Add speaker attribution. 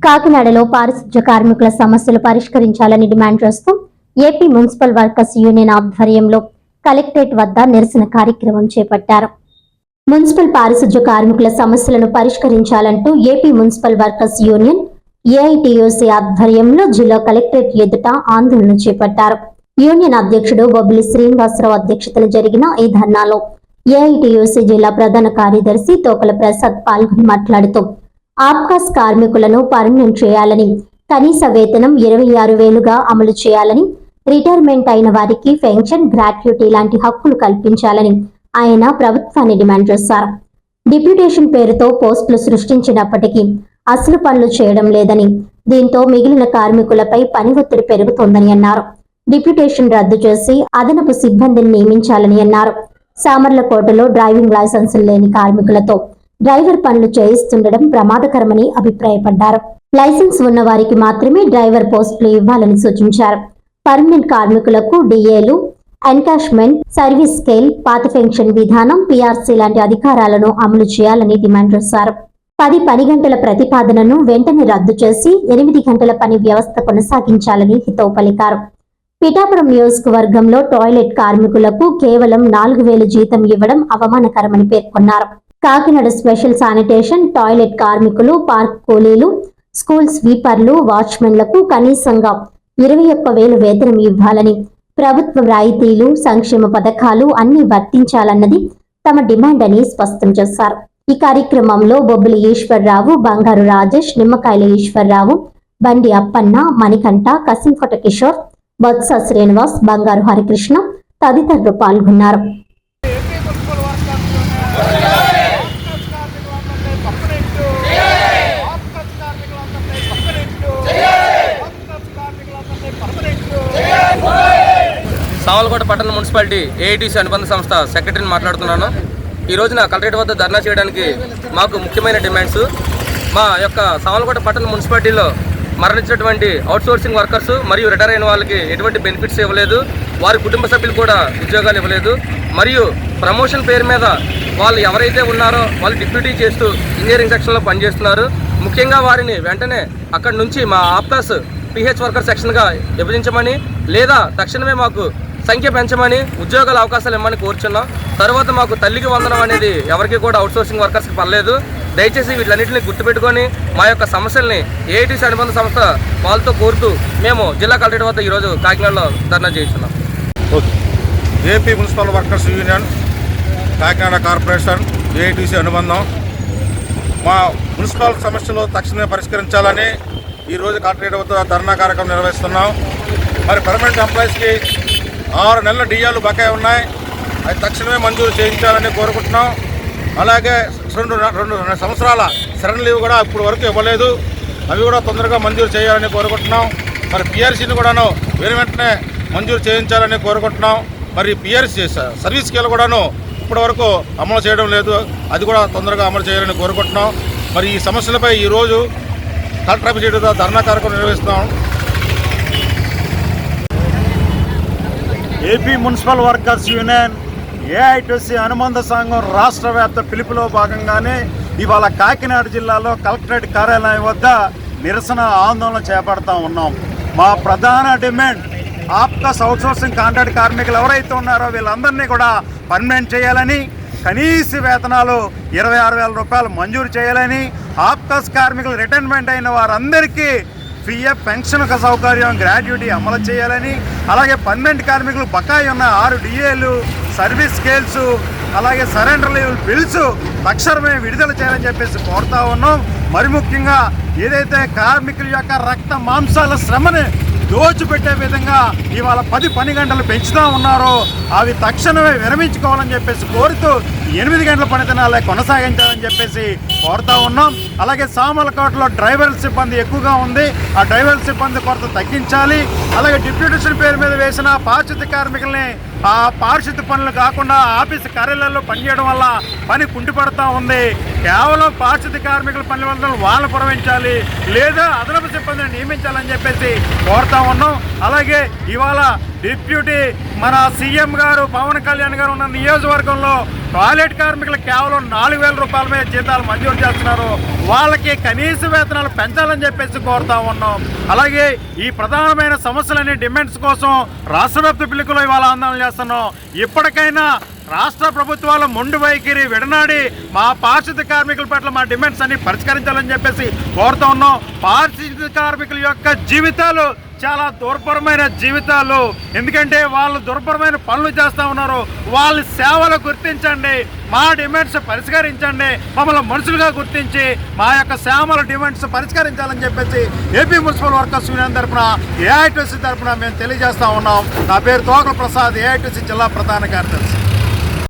Speaker 1: కాకినాడలో పారిశుధ్య కార్మికుల సమస్యలు పరిష్కరించాలని డిమాండ్ చేస్తూ ఏపీ మున్సిపల్ వర్కర్స్ యూనియన్ ఆధ్వర్యంలో కలెక్టరేట్ వద్ద నిరసన కార్యక్రమం చేపట్టారు. మున్సిపల్ పారిశుధ్య కార్మికుల సమస్యలను పరిష్కరించాలంటూ AP municipal workers union AITUC ఆధ్వర్యంలో జిల్లా కలెక్టరేట్ ఎదుట ఆందోళన చేపట్టారు. యూనియన్ అధ్యక్షుడు బొబ్బిలి శ్రీనివాసరావు అధ్యక్షతన జరిగిన ఈ ధర్నాలో ఏఐటీయూసీ జిల్లా ప్రధాన కార్యదర్శి తోకల ప్రసాద్ పాల్గొని మాట్లాడుతూ ఆప్కాస్ కార్మికులను పర్మనెంట్ చేయాలని, కనీస వేతనం 26,000గా అమలు చేయాలని, రిటైర్మెంట్ అయిన వారికి పెన్షన్, గ్రాట్యుటీ లాంటి హక్కులు కల్పించాలని ఆయన ప్రభుత్వాన్ని డిమాండ్ చేశారు. డిప్యూటేషన్ పేరుతో పోస్టులు సృష్టించినప్పటికీ అసలు పనులు చేయడం లేదని, దీంతో మిగిలిన కార్మికులపై పని ఒత్తిడి పెరుగుతోందని అన్నారు. డిప్యూటేషన్ రద్దు చేసి అదనపు సిబ్బందిని నియమించాలని అన్నారు. సామర్లకోటలో డ్రైవింగ్ లైసెన్సులు లేని కార్మికులతో డ్రైవర్ పనులు చేయిస్తుండడం ప్రమాదకరమని అభిప్రాయపడ్డారు. లైసెన్స్ ఉన్న వారికి మాత్రమే డ్రైవర్ పోస్టులు ఇవ్వాలని సూచించారు. పర్మనెంట్ కార్మికులకు డిఏలు, ఎన్కాష్మెంట్, సర్వీస్ స్కేల్, పాత పెన్షన్ విధానం, పీఆర్సీ లాంటి అధికారాలను అమలు చేయాలని డిమాండ్ చేశారు. 10 పని గంటల ప్రతిపాదనను వెంటనే రద్దు చేసి 8 గంటల పని వ్యవస్థ కొనసాగించాలని హితవు పలికారు. పిఠాపురం నియోజకవర్గంలో టాయిలెట్ కార్మికులకు కేవలం 4,000 జీతం ఇవ్వడం అవమానకరమని పేర్కొన్నారు. కాకినాడ స్పెషల్ శానిటేషన్, టాయిలెట్ కార్మికులు, పార్క్ కూలీలు, స్కూల్ స్వీపర్లు, వాచ్మెన్లకు కనీసంగా 21,000 వేతనం ఇవ్వాలని, ప్రభుత్వ రాయితీలు, సంక్షేమ పథకాలు అన్ని వర్తించాలన్నది తమ డిమాండ్ అని స్పష్టం చేశారు. ఈ కార్యక్రమంలో బొబ్బిలి ఈశ్వర్రావు, బంగారు రాజేష్, నిమ్మకాయల ఈశ్వర్రావు, బండి అప్పన్న, మణికంఠ, కసింకోట కిషోర్, బొత్స శ్రీనివాస్, బంగారు హరికృష్ణ తదితరులు పాల్గొన్నారు.
Speaker 2: సామర్లకోట పట్టణ మున్సిపాలిటీ ఏఐటీసీ అనుబంధ సంస్థ సెక్రటరీని మాట్లాడుతున్నాను. ఈ రోజున కలెక్టరేట్ వద్ద ధర్నా చేయడానికి మాకు ముఖ్యమైన డిమాండ్స్, మా యొక్క సామర్లకోట పట్టణ మున్సిపాలిటీలో మరణించినటువంటి అవుట్సోర్సింగ్ వర్కర్స్ మరియు రిటైర్ అయిన వాళ్ళకి ఎటువంటి బెనిఫిట్స్ ఇవ్వలేదు, వారి కుటుంబ సభ్యులు కూడా ఉద్యోగాలు ఇవ్వలేదు, మరియు ప్రమోషన్ పేరు మీద వాళ్ళు ఎవరైతే ఉన్నారో వాళ్ళు డిప్యూటీ చేస్తూ ఇంజనీరింగ్ సెక్షన్లో పనిచేస్తున్నారు. ముఖ్యంగా వారిని వెంటనే అక్కడి నుంచి మా ఆప్కాస్ పిహెచ్ వర్కర్ సెక్షన్గా విభజించమని, లేదా తక్షణమే మాకు సంఖ్య పెంచమని, ఉద్యోగాల అవకాశాలు ఇవ్వమని కోరుచున్నాం. తర్వాత మాకు తల్లికి వందనం అనేది ఎవరికి కూడా అవుట్సోర్సింగ్ వర్కర్స్కి పర్లేదు. దయచేసి వీటన్నింటినీ గుర్తుపెట్టుకొని మా యొక్క సమస్యల్ని ఏఐటీసీ అనుబంధ సంస్థ వాళ్ళతో కోరుతూ మేము జిల్లా కలెక్టరేట్ వద్ద ఈరోజు కాకినాడలో ధర్నా చేస్తున్నాం.
Speaker 3: AP municipal workers union, Kakinada corporation, AITC అనుబంధం మా మున్సిపల్ సమస్యలు తక్షణమే పరిష్కరించాలని ఈరోజు కలెక్టరేట్ వద్ద ధర్నా కార్యక్రమం నిర్వహిస్తున్నాం. మరి పర్మనెంట్ ఎంప్లాయీస్కి 6 నెలల డిఏలు బకాయి ఉన్నాయి, అది తక్షణమే మంజూరు చేయించాలని కోరుకుంటున్నాం. అలాగే 2 సంవత్సరాల సరెండర్ లీవ్ కూడా ఇప్పుడు వరకు ఇవ్వలేదు, అవి కూడా తొందరగా మంజూరు చేయాలని కోరుకుంటున్నాం. మరి పిఆర్సీని కూడాను వెంటనే మంజూరు చేయించాలని కోరుకుంటున్నాం. మరి పిఆర్సీ సర్వీస్ స్కేల్ కూడాను ఇప్పటి వరకు అమలు చేయడం లేదు, అది కూడా తొందరగా అమలు చేయాలని కోరుకుంటున్నాం. మరి ఈ సమస్యలపై ఈరోజు కలెక్టర్ ఆఫీస్ ఎదుట ధర్నా కార్యక్రమం నిర్వహిస్తున్నాం.
Speaker 4: AP municipal workers union AITC అనుబంధ సంఘం రాష్ట్ర వ్యాప్త పిలుపులో భాగంగానే ఇవాళ కాకినాడ జిల్లాలో కలెక్టరేట్ కార్యాలయం వద్ద నిరసన ఆందోళన చేపడతా ఉన్నాం. మా ప్రధాన డిమాండ్ ఆప్కాస్ అవుట్సోర్సింగ్ కాంట్రాక్ట్ కార్మికులు ఎవరైతే ఉన్నారో వీళ్ళందరినీ కూడా పర్మనెంట్ చేయాలని, కనీస వేతనాలు 26,000 రూపాయలు మంజూరు చేయాలని, ఆప్కాస్ కార్మికులు రిటైర్మెంట్ అయిన వారందరికీ పిఎఫ్ పెన్షన్ సౌకర్యం, గ్రాట్యుటీ అమలు చేయాలని, అలాగే పర్మనెంట్ కార్మికులు బకాయి ఉన్న 6 డిఏలు, సర్వీస్ స్కేల్స్, అలాగే సరెండర్ లీవ్ బిల్స్ తక్షణమే విడుదల చేయాలని చెప్పేసి కోరుతా ఉన్నాం. మరి ముఖ్యంగా ఏదైతే కార్మికుల యొక్క రక్త మాంసాల శ్రమని దోచిపెట్టే విధంగా ఇవాళ 10 పని గంటలు పెంచుతూ ఉన్నారో అవి తక్షణమే విరమించుకోవాలని చెప్పేసి కోరుతూ 8 గంటల పని దినాలే కొనసాగించాలని చెప్పేసి కోరుతా ఉన్నాం. అలాగే సామర్లకోటలో డ్రైవర్ సిబ్బంది ఎక్కువగా ఉంది, ఆ డ్రైవర్ సిబ్బంది కొరత తగ్గించాలి. అలాగే డిప్యూటేషన్ పేరు మీద వేసిన పారిశుద్ధ్య కార్మికుల్ని ఆ పారిశుద్ధ్య పనులు కాకుండా ఆఫీసు కార్యాలయాల్లో పనిచేయడం వల్ల పని కుంటిపడతా ఉంది. కేవలం పారిశుద్ధ్య కార్మికుల పని వల్ల వాళ్ళు పురమించాలి, లేదా అదనపు సిబ్బందిని నియమించాలని చెప్పేసి కోరుతా ఉన్నాం. అలాగే ఇవాళ డిప్యూటీ మన సీఎం గారు పవన్ కళ్యాణ్ గారు ఉన్న నియోజకవర్గంలో టాయిలెట్ కార్మికులు కేవలం 4,000 రూపాయల మీద జీతాలు మంజూరు చేస్తున్నారు. వాళ్ళకి కనీస వేతనాలు పెంచాలని చెప్పేసి కోరుతా ఉన్నాం. అలాగే ఈ ప్రధానమైన సమస్యలన్నీ డిమాండ్స్ కోసం రాష్ట్ర వ్యాప్త పిలుపులో ఇవాళ ఆందోళన చేస్తున్నాం. ఇప్పటికైనా రాష్ట్ర ప్రభుత్వాల మొండి వైఖరి విడనాడి మా పారిశుద్ధ్య కార్మికుల పట్ల మా డిమాండ్స్ అన్ని పరిష్కరించాలని చెప్పేసి కోరుతా ఉన్నాం. పారిశుద్ధ్య కార్మికుల యొక్క జీవితాలు చాలా దుర్భరమైన జీవితాలు, ఎందుకంటే వాళ్ళు దుర్భరమైన పనులు చేస్తూ ఉన్నారు. వాళ్ళ సేవలు గుర్తించండి, మా డిమాండ్స్ పరిష్కరించండి, మమ్మల్ని మనుషులుగా గుర్తించి మా యొక్క సేవల డిమాండ్స్ పరిష్కరించాలని చెప్పేసి ఏపీ మున్సిపల్ వర్కర్స్ యూనియన్ తరఫున ఏఐటీసీ తరఫున మేము తెలియజేస్తా ఉన్నాం. నా పేరు తోకల ప్రసాద్, ఏఐటీసీ జిల్లా ప్రధాన కార్యదర్శి.